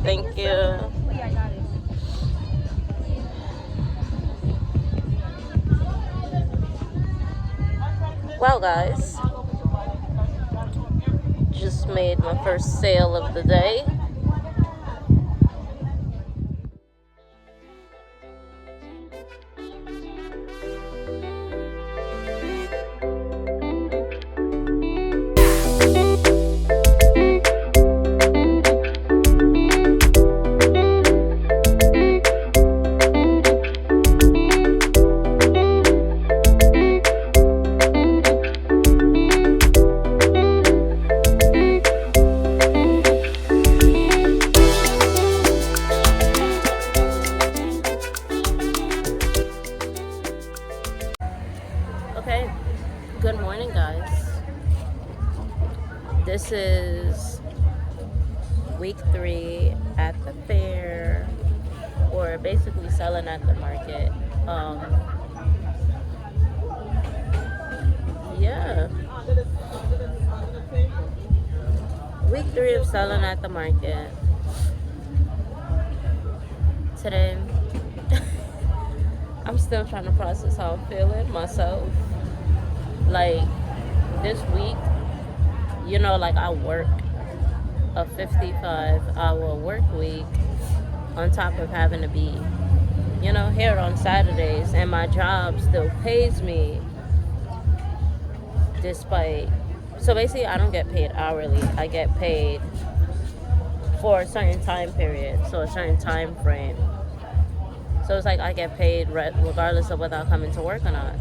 Thank you. Well, guys, just made my first sale of the day. Okay, good morning, guys. This is week 3 at the fair, or basically selling at the market. Yeah, week 3 of selling at the market. Today, I'm still trying to process how I'm feeling myself. Like, this week, you know, like, I work a 55-hour work week on top of having to be, you know, here on Saturdays, and my job still pays me despite. So basically, I don't get paid hourly. I get paid for a certain time period, so a certain time frame. So it's like I get paid regardless of whether I'm coming to work or not.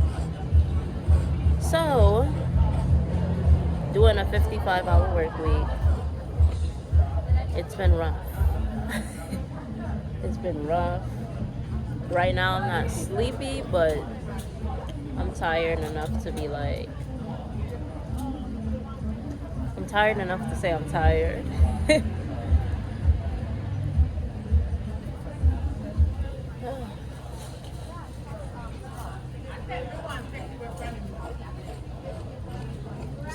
So, doing a 55-hour work week, it's been rough. It's been rough. Right now, I'm not sleepy, but I'm tired enough to be like, I'm tired enough to say I'm tired.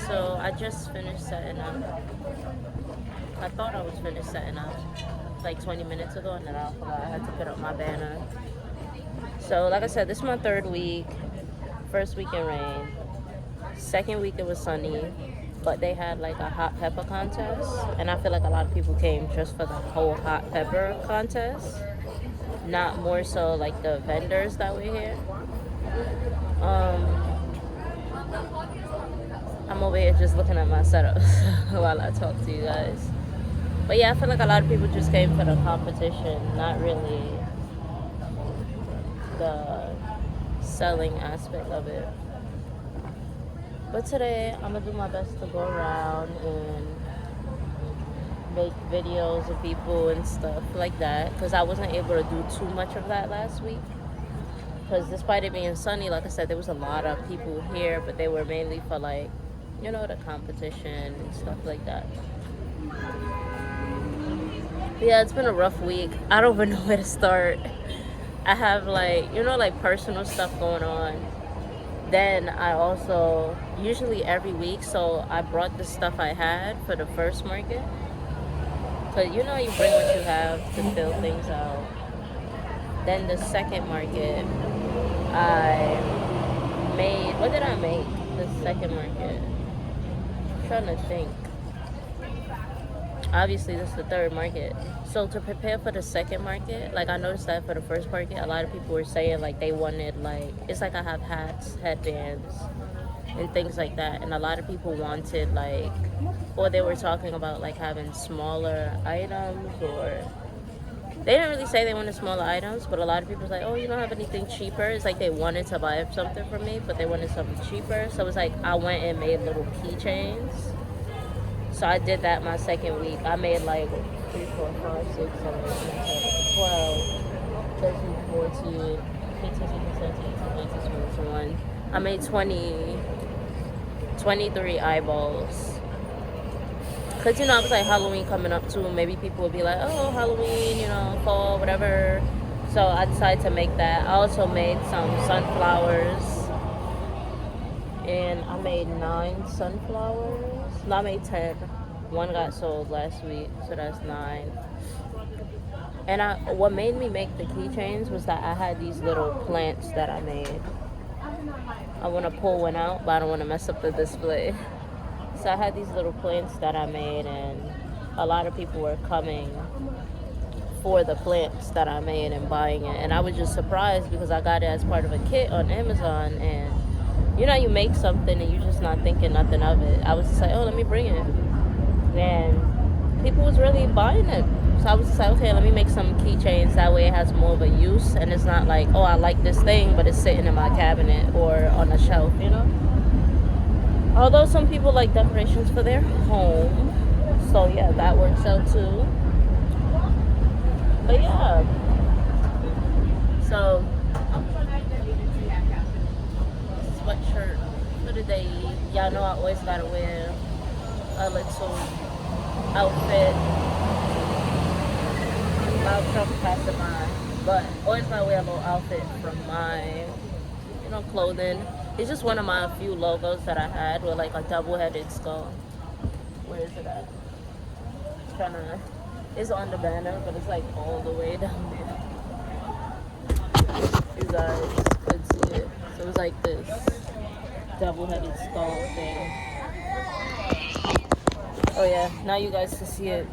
So I just finished setting up. I thought I was finished setting up like 20 minutes ago, and then I forgot I had to put up my banner. So like I said, this is my 3rd week. First week in rain. Second week it was sunny, but they had like a hot pepper contest, and I feel like a lot of people came just for the whole hot pepper contest, not more so like the vendors that were here. I'm over here just looking at my setup while I talk to you guys. But yeah, I feel like a lot of people just came for the competition, not really the selling aspect of it. But today, I'm gonna do my best to go around and make videos of people and stuff like that, because I wasn't able to do too much of that last week. Because despite it being sunny, like I said, there was a lot of people here, but they were mainly for like, you know, the competition and stuff like that. But yeah, it's been a rough week. I don't even know where to start. I have like, you know, like personal stuff going on. Then I also, usually every week, so I brought the stuff I had for the first market. Because, you know, you bring what you have to fill things out. Then the second market, I made, what did I make the second market? I'm trying to think. Obviously, this is the 3rd market. So to prepare for the second market, like I noticed that for the first market, a lot of people were saying like they wanted like, it's like I have hats, headbands, and things like that. And a lot of people wanted like, or they were talking about like having smaller items, or they didn't really say they wanted smaller items, but a lot of people was like, oh, you don't have anything cheaper. It's like they wanted to buy something from me, but they wanted something cheaper. So it was like I went and made little keychains. So I did that my second week. I made like 3, 4, 5, 6, 7, 8, 9, 10, 12, 13, 14, 15, 16, 17, 18, 19, 20, 21. I made 23 eyeballs. Because, you know, I was like, Halloween coming up too. Maybe people would be like, oh, Halloween, you know, fall, whatever. So I decided to make that. I also made some sunflowers. And I made 9 sunflowers. No, I made 10. One got sold last week, so that's 9. And what made me make the keychains was that I had these little plants that I made. I want to pull one out, but I don't want to mess up the display. So I had these little plants that I made, and a lot of people were coming for the plants that I made and buying it. And I was just surprised because I got it as part of a kit on Amazon. And you know, you make something and you're just not thinking nothing of it. I was just like, oh, let me bring it. And people was really buying it. So I was just like, okay, let me make some keychains. That way it has more of a use. And it's not like, oh, I like this thing, but it's sitting in my cabinet or on a shelf, you know? Although some people like decorations for their home. So yeah, that works out too. But yeah. So, sweatshirt for the day. Y'all know I always gotta wear a little outfit. Loud Trump passing by. But always gotta wear a little outfit from my, you know, clothing. It's just one of my few logos that I had with like a double-headed skull. Where is it at? It's on the banner, but it's like all the way down there. You guys could see it. So it's like this double-headed skull thing. Oh yeah, now you guys can see it.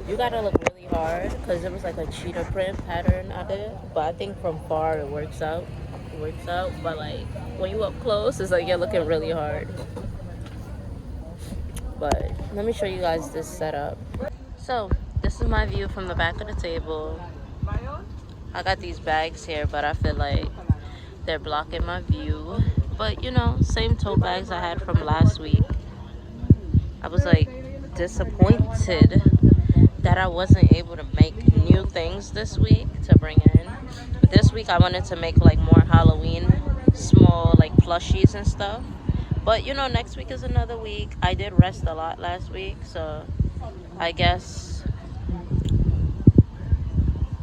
You gotta look really hard because there was like a cheetah print pattern out there. But I think from far it works out. But like when you up close, it's like you're looking really hard. But let me show you guys this setup. So this is my view from the back of the table. I got these bags here, but I feel like they're blocking my view. But you know, same tote bags I had from last week. I was like disappointed that I wasn't able to make new things this week to bring in. This week I wanted to make like more Halloween small like plushies and stuff. But you know, next week is another week. I did rest a lot last week, so I guess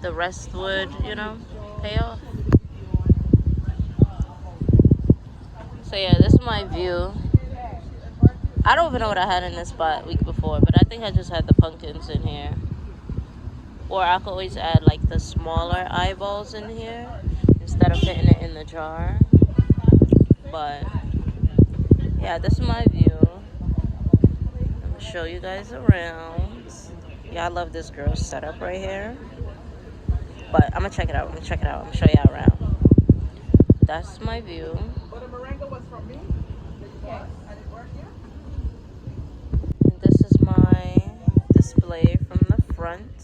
the rest would, you know, pay off. So yeah, this is my view. I don't even know what I had in this spot week before, but I think I just had the pumpkins in here. Or I could always add like the smaller eyeballs in here instead of putting it in the jar. But yeah, this is my view. I'm gonna show you guys around. Yeah, I love this girl's setup right here. But I'm gonna check it out. I'm gonna show y'all around. That's my view. And this is my display from the front.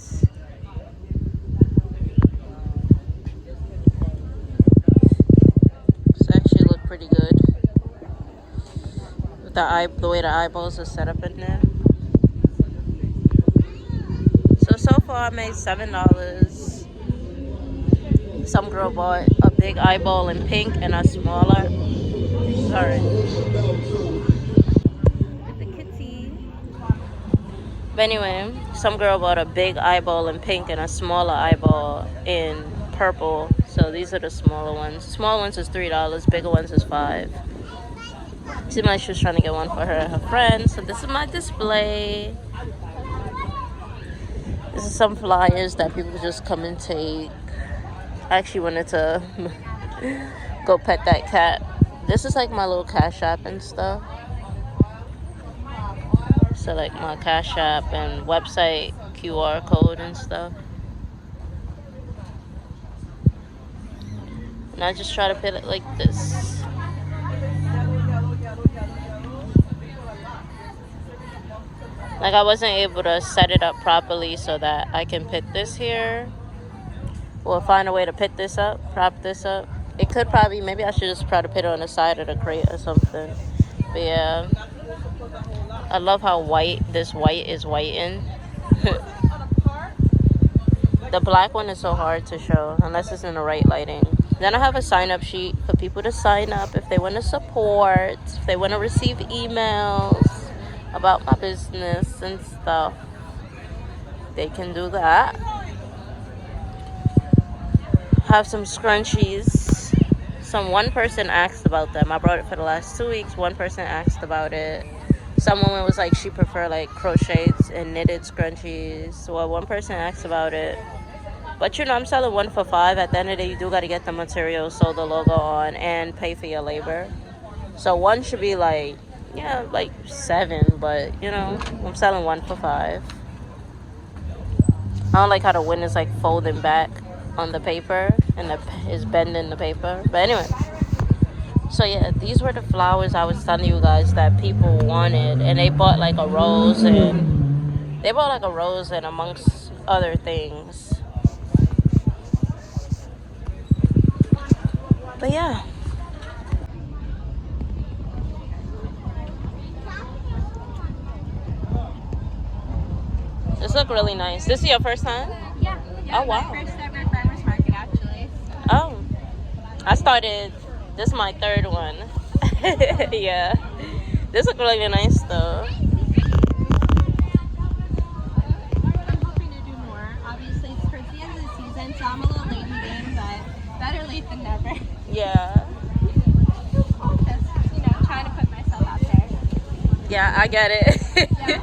This actually look pretty good. The way the eyeballs are set up in there. So far I made $7. Some girl bought a big eyeball in pink and a smaller. Sorry. With the kitty. But anyway, some girl bought a big eyeball in pink and a smaller eyeball in purple. So these are the smaller ones. Small ones is $3, bigger ones is $5. Seemed like she was trying to get one for her and her friend. So this is my display. This is some flyers that people just come and take. I actually wanted to go pet that cat. This is like my little Cash App and stuff. So like my Cash App and website QR code and stuff. And I just try to put it like this. Like I wasn't able to set it up properly so that I can put this here. Or find a way to put this up, prop this up. It could probably, maybe I should just try to put it on the side of the crate or something. But yeah, I love how this white is whitened. The black one is so hard to show unless it's in the right lighting. Then I have a sign-up sheet for people to sign up if they want to support, if they want to receive emails about my business and stuff. They can do that. Have some scrunchies, some one person asked about them. I brought it for the last 2 weeks. One person asked about it. Some woman was like she prefer like crochets and knitted scrunchies. Well, one person asked about it. But you know, I'm selling 1 for $5. At the end of the day, you do got to get the material, sew the logo on, and pay for your labor. So one should be like, yeah, like 7. But you know, I'm selling 1 for $5. I don't like how the wind is like folding back on the paper and is bending the paper. But anyway, so yeah, these were the flowers I was telling you guys that people wanted, and they bought like a rose and amongst other things. But yeah. This look really nice. This is your first time? Yeah. Oh wow. My first ever farmer's market actually. Oh. This is my 3rd one. Yeah. This look really nice though. I'm hoping to do more. Obviously it's towards the end of the season, so I'm a little late in the game, but better late than never. Yeah. Just, trying to put myself out there. Yeah, I get it. Yeah.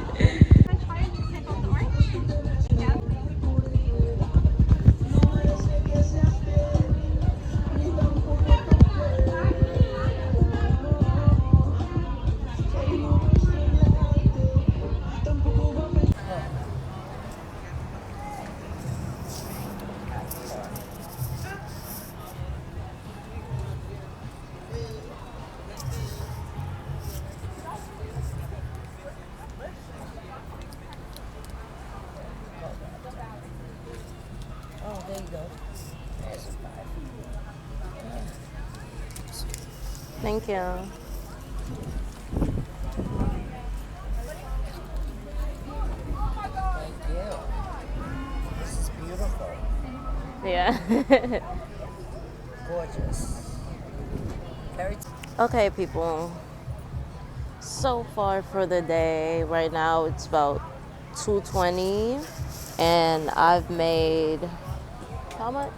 Oh, there you go. There's a 5. Thank you. Thank you. This is beautiful. Yeah. Gorgeous. Very Okay, people. So far for the day, right now it's about 2:20, and I've made how much?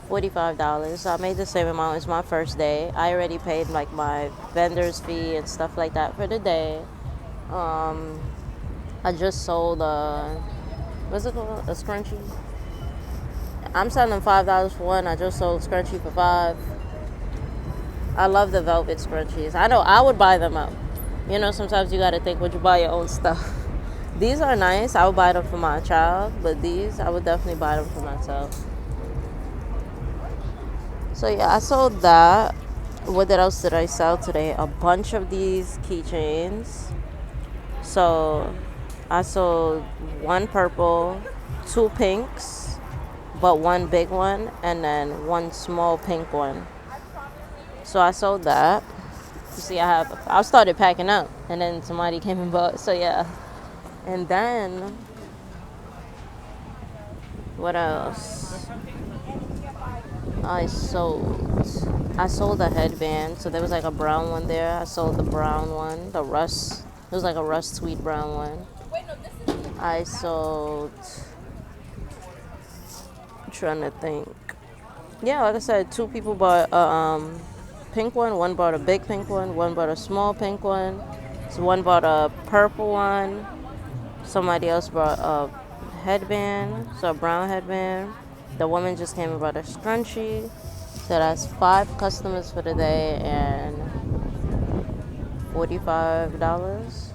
$45. So I made the same amount as my first day. I already paid like my vendor's fee and stuff like that for the day. I just sold what's it called? A scrunchie. I'm selling $5 for one. I just sold scrunchie for $5. I love the velvet scrunchies. I know I would buy them up. You know, sometimes you gotta think, would you buy your own stuff? These are nice. I would buy them for my child, but these I would definitely buy them for myself. So yeah, I sold that. What else did I sell today? A bunch of these keychains. So I sold 1 purple, 2 pinks, but 1 big one, and then 1 small pink one. So I sold that. You see, I started packing up, and then somebody came and bought. So yeah, and then what else? I sold a headband. So there was like a brown one there. I sold the brown one, the rust. It was like a rust sweet brown one. I sold. I'm trying to think. Yeah, like I said, 2 people bought a pink one bought a big pink one bought a small pink one, so 1 bought a purple one, somebody else bought a headband, so a brown headband. The woman just came and bought a scrunchie. So that's 5 customers for the day and $45.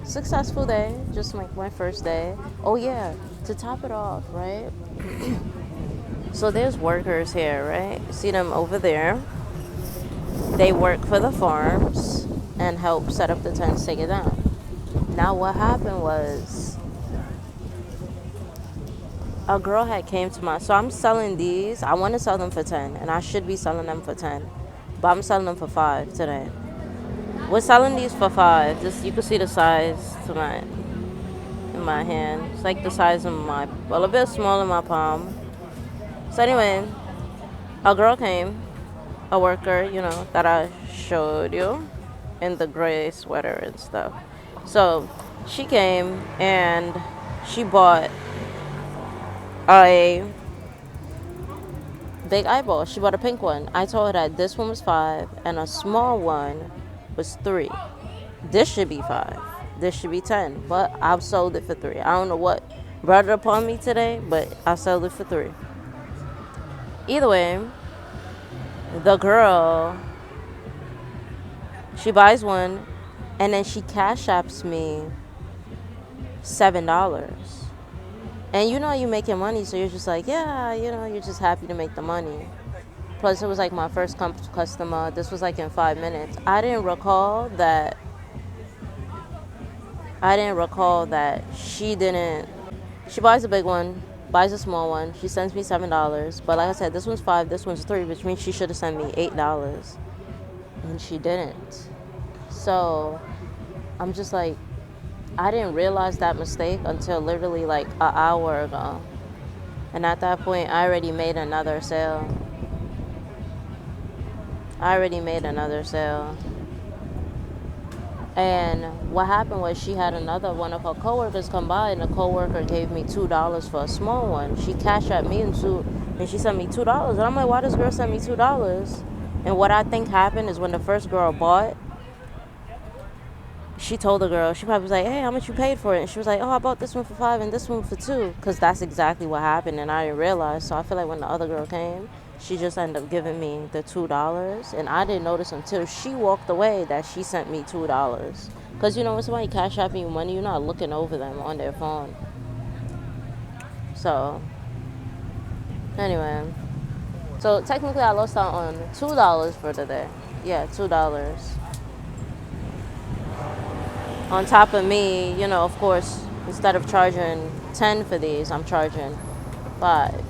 Successful day, just like my first day. Oh yeah, to top it off, right? So there's workers here, right? See them over there. They work for the farms and help set up the tents, take it down. Now what happened was a girl had came to my, so I'm selling these. I want to sell them for 10, and I should be selling them for 10, but I'm selling them for 5 today. We're selling these for 5. Just, you can see the size to in my hand. It's like the size of my, well, a bit smaller than my palm. So anyway, a girl came, a worker, that I showed you in the gray sweater and stuff. So she came and she bought a big eyeball. She bought a pink one. I told her that this one was $5 and a small one was $3. This should be $5. This should be $10. But I've sold it for $3. I don't know what brought it upon me today, but I sold it for $3. Either way, the girl, she buys one and then she cash apps me $7. And you know you're making money, so you're just like, yeah, you know, you're just happy to make the money. Plus, it was like my first customer. This was like in 5 minutes. I didn't recall that she buys a big one, buys a small one. She sends me $7. But like I said, this one's $5, this one's $3, which means she should have sent me $8. And she didn't. So I'm just like, I didn't realize that mistake until literally like an hour ago. And at that point, I already made another sale. And what happened was she had another one of her coworkers come by, and the coworker gave me $2 for a small one. She cashed at me and she sent me $2. And I'm like, why does girl send me $2? And what I think happened is when the first girl bought, she told the girl, she probably was like, hey, how much you paid for it? And she was like, oh, I bought this one for $5 and this one for $2. Because that's exactly what happened, and I didn't realize. So I feel like when the other girl came, she just ended up giving me the $2. And I didn't notice until she walked away that she sent me $2. Because, you know, when somebody cash out you money, you're not looking over them on their phone. So, anyway. So, technically, I lost out on $2 for the day. Yeah, $2. On top of me, you know, of course, instead of charging 10 for these, I'm charging 5.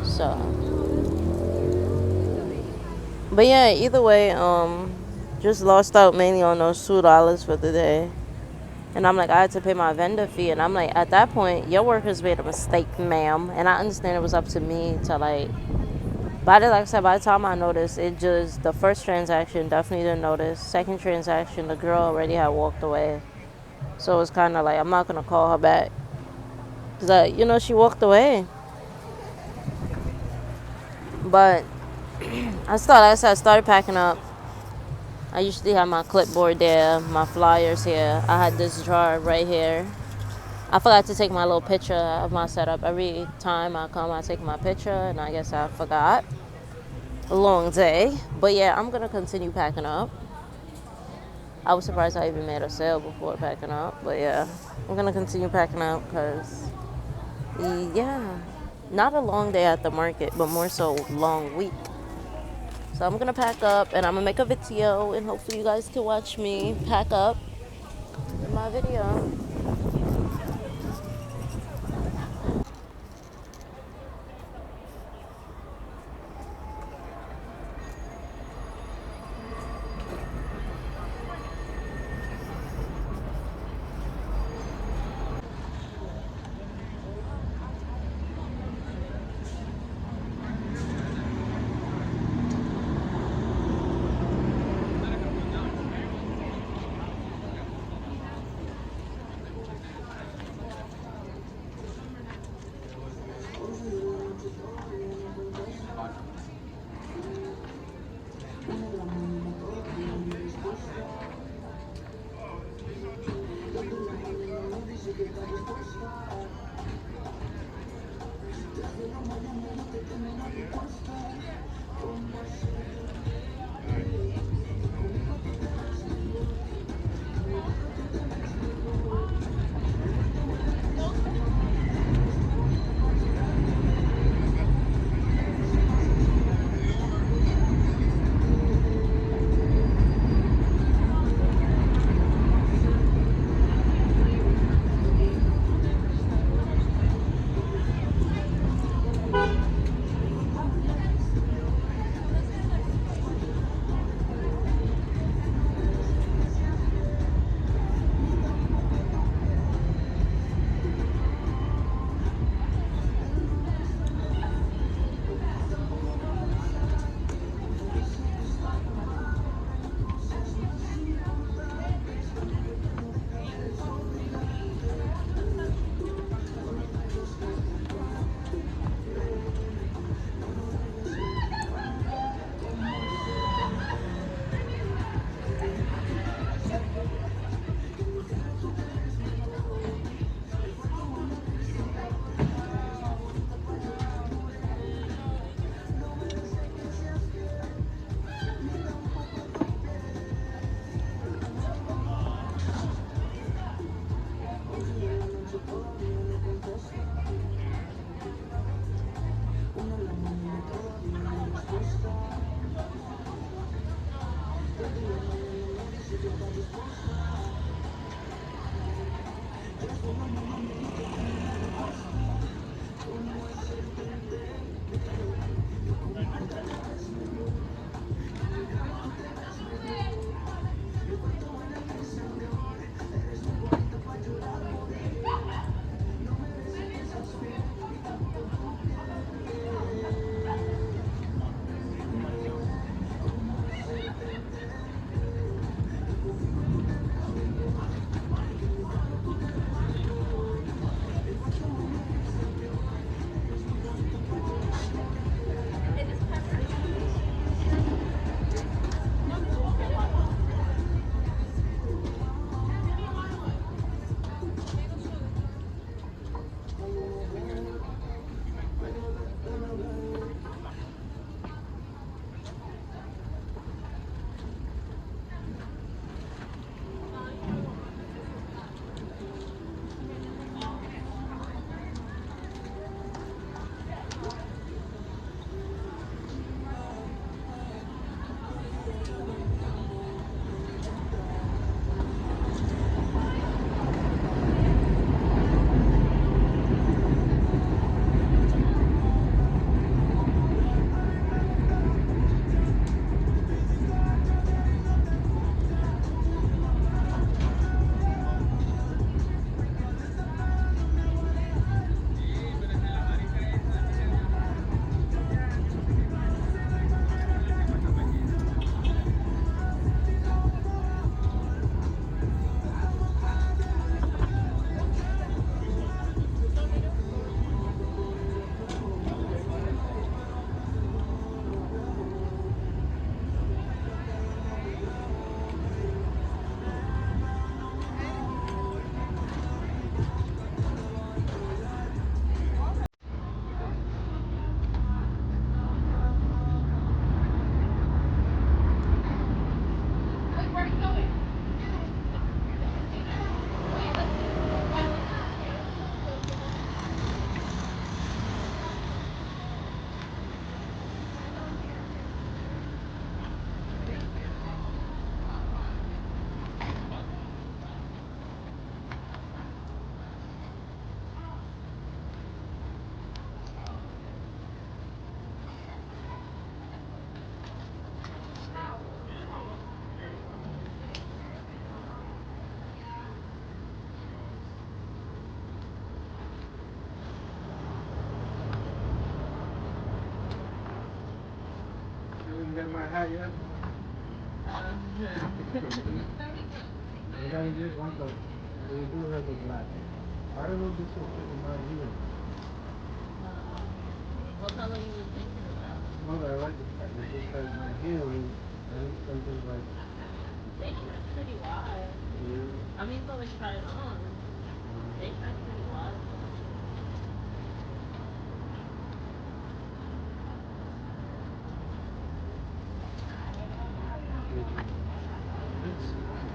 So, but yeah, either way, just lost out mainly on those $2 for the day. And I'm like, I had to pay my vendor fee, and I'm like, at that point, your workers made a mistake, ma'am. And I understand it was up to me to like, but like I said, by the time I noticed, the first transaction definitely didn't notice. Second transaction, the girl already had walked away. So it was kind of like, I'm not going to call her back. Because, you know, she walked away. But I started packing up. I usually have my clipboard there, my flyers here. I had this drawer right here. I forgot to take my little picture of my setup. Every time I come, I take my picture, and I guess I forgot. A long day. But yeah, I'm going to continue packing up. I was surprised I even made a sale before packing up. But yeah, I'm going to continue packing up because, yeah, not a long day at the market, but more so long week. So I'm going to pack up, and I'm going to make a video, and hopefully you guys can watch me pack up in my video. had my hat yet? You guys just want the, they do have the black. I don't know if this will fit in my ear. What color you were thinking about? Well, I like the fact that this has my heels. I need something like. They stretch pretty wide. Yeah. I mean, go and try it on. They stretch pretty wide.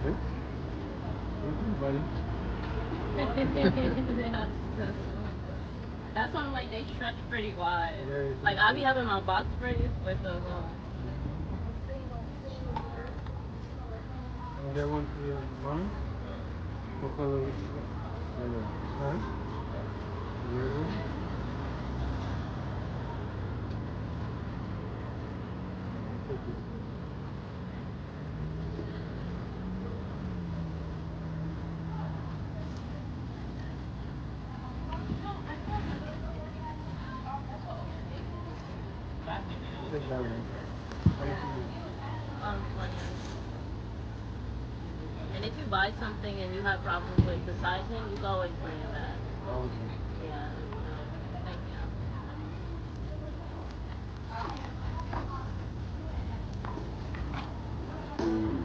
Good. You buddy. That's why I'm like, they stretch pretty wide. Yeah, like, I be having my box braids with those on. I'll get one for your mom. What color would you like? Huh? Yellow? Take this. Take that one. How much is it? 20. And if you buy something and you have problems with the sizing, you can always bring it back. Oh, Yeah. Thank you.